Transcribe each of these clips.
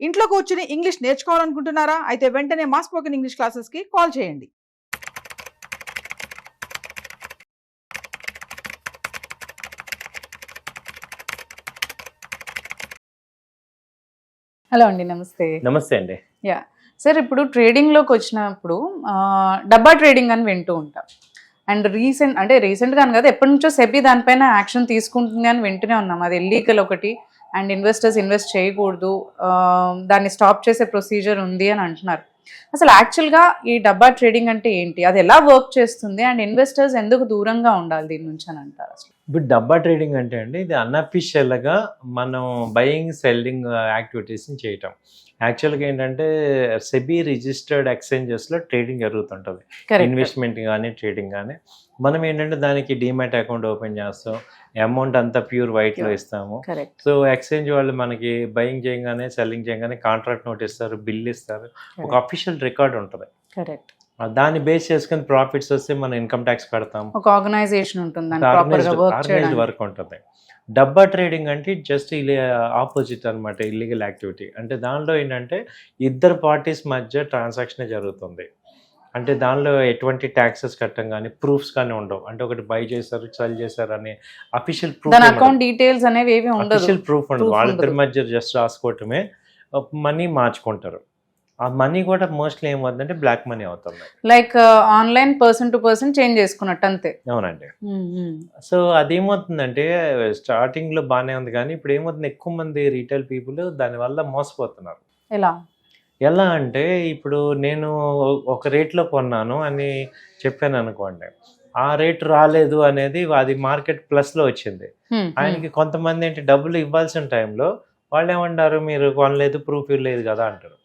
ఇంట్లో కూర్చుని ఇంగ్లీష్ నేర్చుకోవాలనుకుంటున్నారా? అయితే వెంటనే మా స్పోకెన్ ఇంగ్లీష్ క్లాసెస్‌కి కాల్ చేయండి. హలో అండి. నమస్తే. నమస్తే అండి. యాహ్! సార్ ఇప్పుడు ట్రేడింగ్‌లోకి వచ్చినప్పుడు డబ్బా ట్రేడింగ్ అని వింటూ ఉంటాం. అండ్ రీసెంట్‌గా అని కాదు, ఎప్పటినుంచో సెబీ దానిపైన యాక్షన్ తీసుకుంటుంది అని వింటూనే ఉన్నాం. అది ఇల్లీగల్ ఒకటి. అండ్ ఇన్వెస్టర్స్ ఇన్వెస్ట్ చేయకూడదు. దాన్ని స్టాప్ చేసే ప్రొసీజర్ ఉంది అని అంటున్నారు. అసలు యాక్చువల్‌గా ఈ డబ్బా ట్రేడింగ్ అంటే ఏంటి? అది ఎలా వర్క్ చేస్తుంది? అండ్ ఇన్వెస్టర్స్ ఎందుకు దూరంగా ఉండాలి దీని నుంచి అని అంటారు అసలు? ఇప్పుడు డబ్బా ట్రేడింగ్ అంటే అండి, ఇది అన్అఫీషియల్‌గా మనం బయింగ్, సెల్లింగ్ యాక్టివిటీస్‌ని చేయటం. యాక్చువల్‌గా ఏంటంటే సెబీ రిజిస్టర్డ్ ఎక్స్చేంజెస్‌లో ట్రేడింగ్ జరుగుతుంటుంది. ఇన్వెస్ట్మెంట్ కానీ ట్రేడింగ్ కానీ మనం ఏంటంటే దానికి డీమ్యాట్ అకౌంట్ ఓపెన్ చేస్తాం, అమౌంట్ అంతా ప్యూర్ వైట్లో ఇస్తాము. సో ఎక్స్చేంజ్ వాళ్ళు మనకి బయింగ్ చేయగానే సెల్లింగ్ చేయగానే కాంట్రాక్ట్ నోట్ ఇస్తారు, బిల్ ఇస్తారు, ఒక అఫీషియల్ రికార్డ్ ఉంటుంది. కరెక్ట్. దాన్ని బేస్ చేసుకుని ప్రాఫిట్స్ వస్తే మనం ఇన్కమ్ ట్యాక్స్ కడతాం. ఒక ఆర్గనైజేషన్ ఉంటుంది, ఆర్గనైజ్డ్ వర్క్ ఉంటుంది. డబ్బా ట్రేడింగ్ అంటే జస్ట్ ఆపోజిట్ అనమాట, ఇల్లీగల్ యాక్టివిటీ. అంటే దానిలో ఏంటంటే ఇద్దరు పార్టీస్ మధ్య ట్రాన్సాక్షన్ జరుగుతుంది. అంటే దానిలో ఎటువంటి ట్యాక్సెస్ కట్టం కానీ ప్రూఫ్స్ కానీ ఉండవు. అంటే ఒకటి బై చేశారు, సెల్ చేశారు అని అఫీషియల్ ప్రూఫ్, అకౌంట్ డీటెయిల్స్ అనేవి ఏవి ఉండవు, అఫీషియల్ ప్రూఫ్ ఉండదు. వాళ్ళిద్దరి మధ్య జస్ట్ రాసుకోవటమే, మనీ మార్చుకుంటారు. ఆ మనీ కూడా మోస్ట్లీ ఏమవుతుందంటే బ్లాక్ మనీ అవుతుంది, like online person to person change చేసుకున్నట్టు అంతే. అవునండి. సో అదేమవుతుందంటే స్టార్టింగ్ లో బాగానే ఉంది, కానీ ఇప్పుడు ఏమవుతుంది, ఎక్కువ మంది రీటైల్ పీపుల్ దానివల్ల మోసపోతున్నారు. ఎలా అంటే ఇప్పుడు నేను ఒక రేట్లో కొన్నాను అని చెప్పాను అనుకోండి, ఆ రేట్ రాలేదు అనేది అది మార్కెట్ ప్లస్లో వచ్చింది. ఆయనకి కొంతమంది ఏంటి డబ్బులు ఇవ్వాల్సిన టైంలో వాళ్ళు ఏమంటారు, మీరు కొనలేదు, ప్రూఫ్ లేదు కదా అంటారు.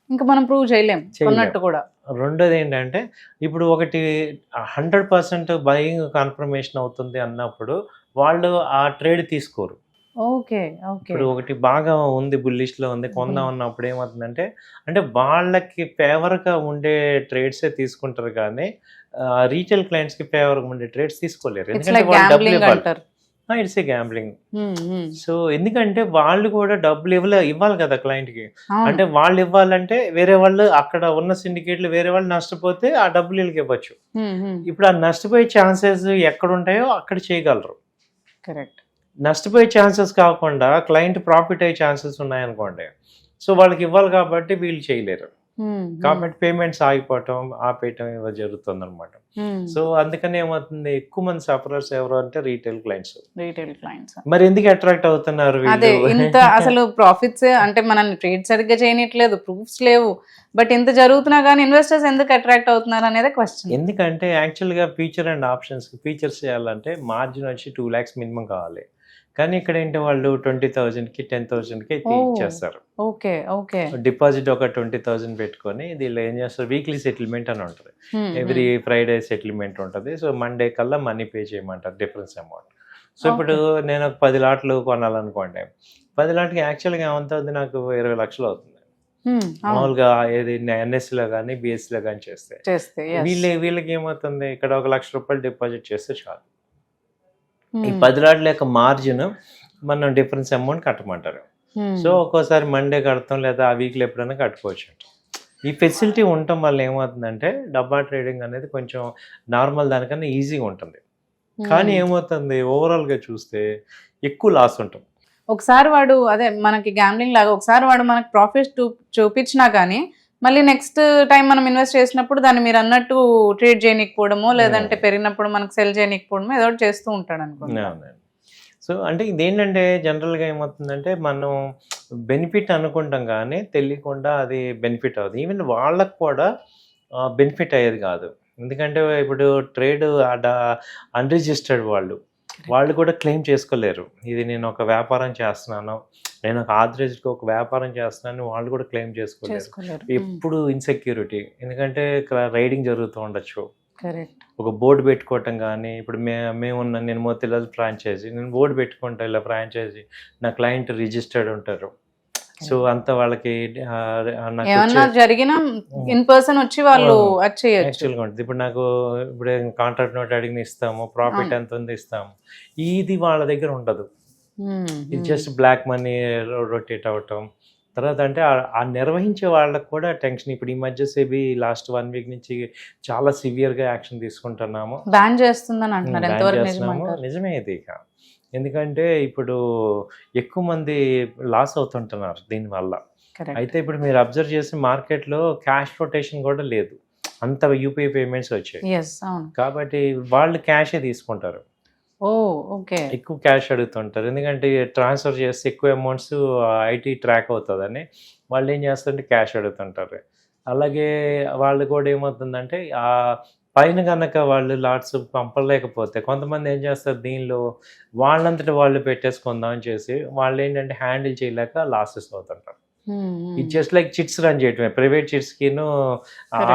ఇంకా మనం ప్రూవ్ చేయలేము కూడా. రెండోది ఏంటంటే ఇప్పుడు ఒకటి 100% బయింగ్ కన్ఫర్మేషన్ అవుతుంది అన్నప్పుడు వాళ్ళు ఆ ట్రేడ్ తీసుకోరు. ఇప్పుడు ఒకటి బాగా ఉంది, బుల్లిష్లో ఉంది, కొందాం అన్నప్పుడు ఏమవుతుందంటే, అంటే వాళ్ళకి ఫేవర్గా ఉండే ట్రేడ్సే తీసుకుంటారు, కానీ రీటైల్ క్లయింట్స్కి ఫేవర్గా ఉండే ట్రేడ్స్ తీసుకోలేరు. ఎందుకంటే వాళ్ళు డబ్బులు ఇవ్వాలి. It's a gambling. సో ఎందుకంటే వాళ్ళు కూడా డబ్బులు ఇవ్వాలి కదా క్లయింట్కి. అంటే వాళ్ళు ఇవ్వాలంటే వేరే వాళ్ళు, అక్కడ ఉన్న సిండికేట్లు వేరే వాళ్ళు నష్టపోతే ఆ డబ్బులు వీళ్ళకి ఇవ్వచ్చు. ఇప్పుడు ఆ నష్టపోయే ఛాన్సెస్ ఎక్కడ ఉంటాయో అక్కడ చేయగలరు. కరెక్ట్. నష్టపోయే ఛాన్సెస్ కాకుండా క్లయింట్ ప్రాఫిట్ అయ్యే ఛాన్సెస్ ఉన్నాయనుకోండి, సో వాళ్ళకి ఇవ్వాలి కాబట్టి వీళ్ళు చేయలేరు. కాబట్టి పేమెంట్స్ ఆపేయటం ఇవి జరుగుతుంది అనమాట. సో అందుకని ఏమవుతుంది, ఎక్కువ మంది సఫరర్స్ ఎవరు అంటే రీటైల్ క్లయింట్స్. మరి ఎందుకు అట్రాక్ట్ అవుతున్నారు ఇంత అసలు ప్రాఫిట్స్ అంటే మనల్ని ట్రేడ్ సరిగ్గా చేయనట్లేదు, ప్రూఫ్స్ లేవు, బట్ ఇంత జరుగుతున్నా కానీ ఇన్వెస్టర్స్ ఎందుకు అట్రాక్ట్ అవుతున్నారు అనేది క్వశ్చన్. ఎందుకంటే యాక్చువల్గా ఫీచర్ అండ్ ఆప్షన్స్ ఫీచర్స్ చేయాలంటే మార్జిన్ వచ్చి 2 lakhs మినిమం కావాలి. కానీ ఇక్కడ ఏంటి, వాళ్ళు 20,000కి 10,000కి ఇచ్చేస్తారు. డిపాజిట్ ఒక 20,000 పెట్టుకొని దీనిలో ఏం చేస్తారు, వీక్లీ సెటిల్మెంట్ అని ఉంటుంది, ఎవ్రీ ఫ్రైడే సెటిల్మెంట్ ఉంటుంది. సో మండే కల్లా మనీ పే చేయమంటారు, డిఫరెన్స్ అమౌంట్. సో ఇప్పుడు నేను ఒక 10 లాట్లు కొనాలనుకోండి, 10 లాట్కి యాక్చువల్గా ఏమవుతుంది, నాకు 20 లక్షలు అవుతుంది మామూలుగా, ఏది ఎన్ఎస్సిలో కానీ బిఎస్సిలో కానీ చేస్తే. వీళ్ళకి ఏమవుతుంది, ఇక్కడ 1 లక్ష రూపాయలు డిపాజిట్ చేస్తే చాలు. ఈ 10 లాట్ల యొక్క మార్జిన్ మనం డిఫరెన్స్ అమౌంట్ కట్టమంటారు. సో ఒక్కోసారి మండే కడతాం, లేదా ఆ వీక్లో ఎప్పుడైనా కట్టుకోవచ్చు. ఈ ఫెసిలిటీ ఉండటం వల్ల ఏమవుతుందంటే డబ్బా ట్రేడింగ్ అనేది కొంచెం నార్మల్ దానికన్నా ఈజీగా ఉంటుంది. కానీ ఏమవుతుంది, ఓవరాల్గా చూస్తే ఎక్కువ లాస్ ఉంటుంది. ఒకసారి వాడు మనకి గ్యాంబ్లింగ్ లాగా, ఒకసారి వాడు మనకి ప్రాఫిట్ చూపించినా కానీ మళ్ళీ నెక్స్ట్ టైం మనం ఇన్వెస్ట్ చేసినప్పుడు దాన్ని మీరు అన్నట్టు ట్రేడ్ చేయనికపోవడమో, లేదంటే పెరిగినప్పుడు మనకు సెల్ చేయనికపోవడమో ఏదో చేస్తూ ఉంటాడు అనుకుంటున్నాను. సో అంటే ఇదేంటంటే జనరల్గా ఏమవుతుందంటే, మనం బెనిఫిట్ అనుకుంటాం కానీ తెలియకుండా అది బెనిఫిట్ అవుతుంది. ఈవెన్ వాళ్ళకు కూడా బెనిఫిట్ అయ్యేది కాదు. ఎందుకంటే ఇప్పుడు ట్రేడ్ అన్రిజిస్టర్డ్ వాళ్ళు కూడా క్లెయిమ్ చేసుకోలేరు. ఇది నేను ఒక వ్యాపారం చేస్తున్నాను, నేను ఒక ఆథరైజ్డ్గా ఒక వ్యాపారం చేస్తున్నాను, వాళ్ళు కూడా క్లెయిమ్ చేసుకోలేరు. ఎప్పుడు ఇన్సెక్యూరిటీ, ఎందుకంటే రైడింగ్ జరుగుతూ ఉండొచ్చు. ఒక బోర్డు పెట్టుకోవటం కానీ, ఇప్పుడు నేను మోతిలాల్ ఫ్రాంచైజీ, నేను బోర్డు పెట్టుకుంటా ఇలా ఫ్రాంచైజీ, నా క్లయింట్ రిజిస్టర్డ్ ఉంటారు. సో అంత వాళ్ళకి జరిగిన ఇన్ పర్సన్ వచ్చి వాళ్ళు యాక్చువల్గా ఉంటుంది. ఇప్పుడు నాకు ఇప్పుడు కాంట్రాక్ట్ నోట్ అడిగిన ఇస్తాము, ప్రాఫిట్ ఎంత ఉంది ఇస్తాము, ఇది వాళ్ళ దగ్గర ఉండదు. ఇది జస్ట్ బ్లాక్ మనీ రొటేట్ అవటం, తర్వాత అంటే ఆ నిర్వహించే వాళ్ళకి కూడా టెన్షన్. ఇప్పుడు ఈ మధ్య సెబీ లాస్ట్ 1 వీక్ నుంచి చాలా సివియర్గా యాక్షన్ తీసుకుంటున్నాము, బ్యాన్ చేస్తుందని అంటున్నారు, బ్యాన్ ఎంతవరకు చేస్తున్నాము. నిజమంటారు? నిజమే ఇది ఇక. ఎందుకంటే ఇప్పుడు ఎక్కువ మంది లాస్ అవుతుంటున్నారు దీనివల్ల. కరెక్ట్. అయితే ఇప్పుడు మీరు అబ్జర్వ్ చేసి మార్కెట్లో క్యాష్ రొటేషన్ కూడా లేదు, అంత యూపీఐ పేమెంట్స్ వచ్చాయి. ఎస్, అవును. కాబట్టి వాళ్ళు క్యాషే తీసుకుంటారు, ఓ, ఓకే. ఎక్కువ క్యాష్ అడుగుతుంటారు. ఎందుకంటే ట్రాన్స్ఫర్ చేస్తే ఎక్కువ అమౌంట్స్ ఐటీ ట్రాక్ అవుతుందని వాళ్ళు ఏం చేస్తారంటే క్యాష్ అడుగుతుంటారు. అలాగే వాళ్ళు కూడా ఏమవుతుందంటే ఆ పైన కనుక వాళ్ళు లాట్స్ పంపలేకపోతే కొంతమంది ఏం చేస్తారు, దీనిలో వాళ్ళంతటి వాళ్ళు పెట్టేసుకుందాం అని చేసి వాళ్ళు ఏంటంటే హ్యాండిల్ చేయలేక లాసెస్ అవుతుంటారు. ఇది జస్ట్ లైక్ చిట్స్ రన్ చేయటమే. ప్రైవేట్ చిట్స్కిను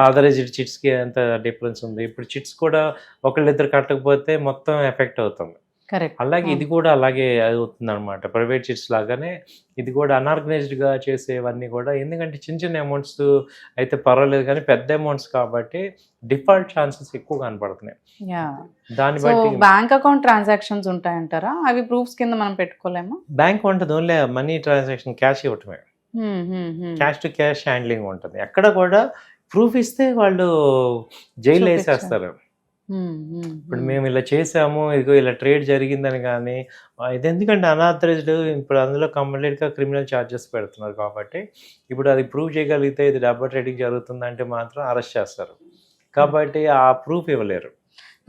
ఆథరైజ్డ్ చిట్స్కి ఎంత డిఫరెన్స్ ఉంది. ఇప్పుడు చిట్స్ కూడా ఒకళ్ళిద్దరు కట్టకపోతే మొత్తం ఎఫెక్ట్ అవుతుంది. కరెక్ట్. అలాగే ఇది కూడా అలాగే అవుతుంది అనమాట. ప్రైవేట్ చిట్స్ లాగానే ఇది కూడా అనార్గనైజ్డ్గా చేసేవన్నీ కూడా, ఎందుకంటే చిన్న చిన్న అమౌంట్స్ అయితే పర్వాలేదు కానీ పెద్ద అమౌంట్స్ కాబట్టి డిఫాల్ట్ ఛాన్సెస్ ఎక్కువ కనపడుతున్నాయి. దాన్ని సో బట్టి బ్యాంక్ అకౌంట్ ట్రాన్సాక్షన్స్ ఉంటాయంటారా? అవి ప్రూఫ్స్ కింద మనం పెట్టుకోలేమా? బ్యాంక్ ఉంటుంది, ఓన్లీ మనీ ట్రాన్సాక్షన్ క్యాష్ ఇవ్వటమే, క్యాష్ టు క్యాష్ హ్యాండ్లింగ్ ఉంటుంది. ఎక్కడ కూడా ప్రూఫ్ ఇస్తే వాళ్ళు జైలు వేసేస్తారు. ఇప్పుడు మేము ఇలా చేసాము, ఇదిగో ఇలా ట్రేడ్ జరిగిందని కానీ, ఇది ఎందుకంటే అనాథరైజ్డ్ ఇప్పుడు అందులో కంప్లీట్గా క్రిమినల్ ఛార్జెస్ పెడుతున్నారు కాబట్టి ఇప్పుడు అది ప్రూవ్ చేయగలిగితే ఇది డబ్బా ట్రేడింగ్ జరుగుతుందంటే మాత్రం అరెస్ట్ చేస్తారు. కాబట్టి ఆ ప్రూఫ్ ఇవ్వలేరు.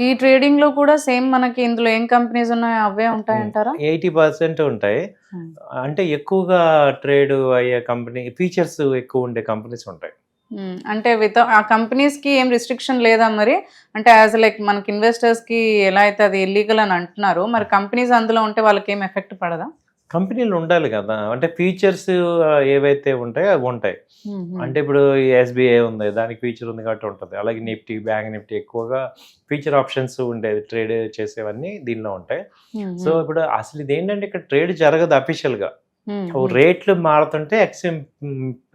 ఈ ట్రేడింగ్ లో కూడా సేమ్ మనకి ఇందులో ఏం కంపెనీస్ ఉన్నాయో అవే ఉంటాయంటారా? 80% ఉంటాయి. అంటే ఎక్కువగా ట్రేడ్ అయ్యే కంపెనీ, ఫీచర్స్ ఎక్కువ ఉండే కంపెనీస్ ఉంటాయి. అంటే ఆ కంపెనీస్ కి ఏం రిస్ట్రిక్షన్ లేదా మరి? అంటే యాజ్ లైక్ మనకి ఇన్వెస్టర్స్ కి ఎలా అయితే అది ఇల్లీగల్ అని అంటున్నారు, మరి కంపెనీస్ అందులో ఉంటే వాళ్ళకి ఏం ఎఫెక్ట్ పడదా? కంపెనీలు ఉండాలి కదా, అంటే ఫీచర్స్ ఏవైతే ఉంటాయో అవి ఉంటాయి. అంటే ఇప్పుడు ఎస్బీఐ ఉంది, దానికి ఫీచర్ ఉంది కాబట్టి ఉంటుంది. అలాగే నిఫ్టీ, బ్యాంక్ నిఫ్టీ ఎక్కువగా ఫీచర్ ఆప్షన్స్ ఉండేది, ట్రేడ్ చేసేవన్నీ దీనిలో ఉంటాయి. సో ఇప్పుడు అసలు ఇది ఏంటంటే ఇక్కడ ట్రేడ్ జరగదు అఫీషియల్గా, రేట్లు మారుతుంటే ఎక్స్చేంజ్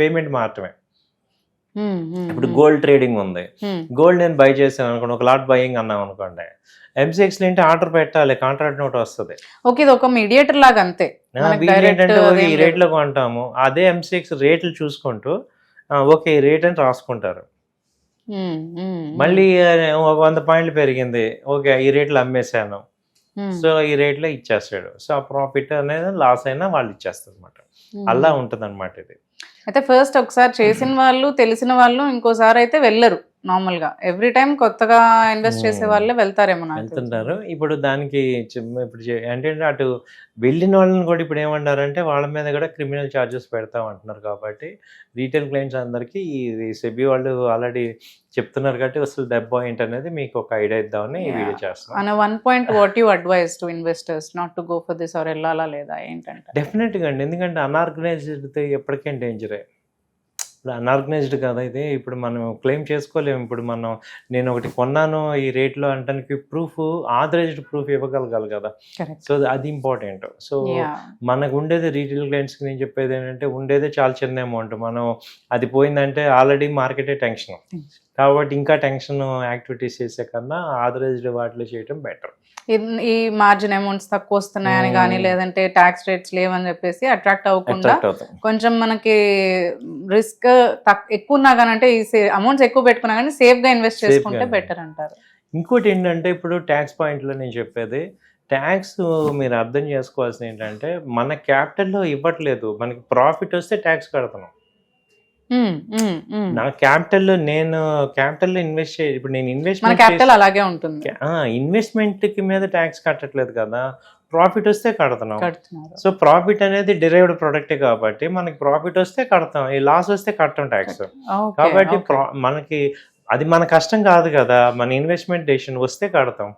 పేమెంట్ మారటమే. ఇప్పుడు గోల్డ్ ట్రేడింగ్ ఉంది, గోల్డ్ నేను బై చేశాను అనుకోండి, ఒక లాట్ బయింగ్ అన్నాం అనుకోండి, ఎంసీఎక్స్ ఏంటి ఆర్డర్ పెట్టాలి, కాంట్రాక్ట్ నోట్ వస్తుంది. ఓకే, ఇది ఒక మీడియేటర్ లాగా అంతే. ఏంటంటే ఈ రేట్ లో కొంటాము, అదే ఎంసీఎక్స్ రేట్లు చూసుకుంటూ ఓకే ఈ రేట్ అని రాసుకుంటారు. మళ్ళీ 100 పాయింట్లు పెరిగింది, ఓకే ఈ రేట్లు అమ్మేశాను, సో ఈ రేట్లో ఇచ్చేస్తాడు. సో ఆ ప్రాఫిట్ అనేది లాస్ అయినా వాళ్ళు ఇచ్చేస్తారు అనమాట. అలా ఉంటుంది అనమాట ఇది. అయితే ఫస్ట్ ఒకసారి చేసిన వాళ్ళు, తెలిసిన వాళ్ళు ఇంకోసారి అయితే వెళ్ళరు. నార్మల్ గా ఎవ్రీ టైం కొత్తగా ఇన్వెస్ట్ చేసే వాళ్ళే వెళ్తారేమో. వెళ్తుంటారు. ఇప్పుడు దానికి ఇప్పుడు ఏంటంటే అటు వెళ్ళిన వాళ్ళని కూడా ఇప్పుడు ఏమంటారంటే వాళ్ళ మీద కూడా క్రిమినల్ ఛార్జెస్ పెడతాం అంటున్నారు. కాబట్టి రీటైల్ క్లయింట్స్ అందరికీ ఈ సెబీ వాళ్ళు ఆల్రెడీ చెప్తున్నారు కాబట్టి అసలు దెబ్బ ఏంటి అనేది మీకు ఒక ఐడియా ఇద్దామని ఈ వీడియో చేస్తాం. అన్న 1 point what you advise to investors not to go for this or వెళ్ళాలా లేదా ఏంటంటే? డెఫినెట్గా అండి, ఎందుకంటే అన్ఆర్గనైజ్డ్ ఎప్పటికైనా డేంజరే. ఇప్పుడు అన్ఆర్గనైజ్డ్ కదా ఇది, ఇప్పుడు మనం క్లెయిమ్ చేసుకోలేము. ఇప్పుడు నేను ఒకటి కొన్నాను ఈ రేట్లో అంటానికి ప్రూఫ్, ఆథరైజ్డ్ ప్రూఫ్ ఇవ్వగలగాలి కదా. సో అది ఇంపార్టెంట్. సో మనకు ఉండేది రీటైల్ క్లయింట్స్కి నేను చెప్పేది ఏంటంటే ఉండేదే చాలా చిన్న అమౌంట్, మనం అది పోయిందంటే ఆల్రెడీ మార్కెటే టెన్షన్. కాబట్టి ఇంకా టెన్షన్ యాక్టివిటీస్ చేసే కన్నా ఆథరైజ్డ్ వాటిలో చేయడం బెటర్. ఈ మార్జిన్ అమౌంట్స్ తక్కువ వస్తున్నాయని కానీ, లేదంటే ట్యాక్స్ రేట్స్ లేవని చెప్పేసి అట్రాక్ట్ అవ్వకుండా కొంచెం మనకి రిస్క్ ఎక్కువ ఉన్నా కానీ, అంటే ఈ అమౌంట్స్ ఎక్కువ పెట్టుకున్నా కానీ సేఫ్ గా ఇన్వెస్ట్ చేసుకుంటే బెటర్ అంటారు. ఇంకోటి ఏంటంటే ఇప్పుడు ట్యాక్స్ పాయింట్లో నేను చెప్పేది, ట్యాక్స్ మీరు అర్థం చేసుకోవాల్సింది ఏంటంటే మన క్యాపిటల్లో ఇవ్వట్లేదు, మనకి ప్రాఫిట్ వస్తే ట్యాక్స్ కడతాను. నా క్యాపిటల్లో ఇన్వెస్ట్ చేయాలి. ఇప్పుడు నేను ఇన్వెస్ట్మెంట్ కి మీద ట్యాక్స్ కట్టట్లేదు కదా, ప్రాఫిట్ వస్తే కడతాం. సో ప్రాఫిట్ అనేది డిరైవ్డ్ ప్రొడక్ట్ కాబట్టి మనకి ప్రాఫిట్ వస్తే కడతాం, ఈ లాస్ వస్తే కట్టం ట్యాక్స్. కాబట్టి మనకి అది మన కష్టం కాదు కదా, మన ఇన్వెస్ట్మెంట్ డెసిషన్ వస్తే కడతాం.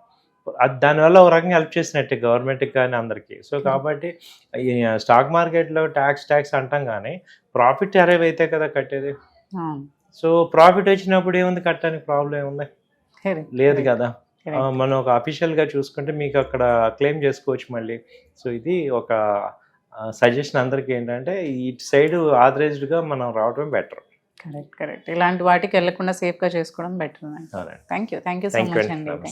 దానివల్ల ఒక రకంగా హెల్ప్ చేసినట్టే గవర్నమెంట్కి కానీ అందరికీ. సో కాబట్టి స్టాక్ మార్కెట్లో ట్యాక్స్ అంటాం కానీ ప్రాఫిట్ అరైవ్ అయితే కదా కట్టేది. సో ప్రాఫిట్ వచ్చినప్పుడు ఏముంది, కట్టడానికి ప్రాబ్లం ఏముంది, లేదు కదా. మనం ఒక అఫీషియల్గా చూసుకుంటే మీకు అక్కడ క్లెయిమ్ చేసుకోవచ్చు మళ్ళీ. సో ఇది ఒక సజెషన్ అందరికీ ఏంటంటే ఇటు సైడ్ ఆథరైజ్డ్గా మనం రావడం బెటర్. కరెక్ట్. ఇలాంటి వాటికి వెళ్ళకుండా సేఫ్గా చేసుకోవడం better. Thank you so much అండి.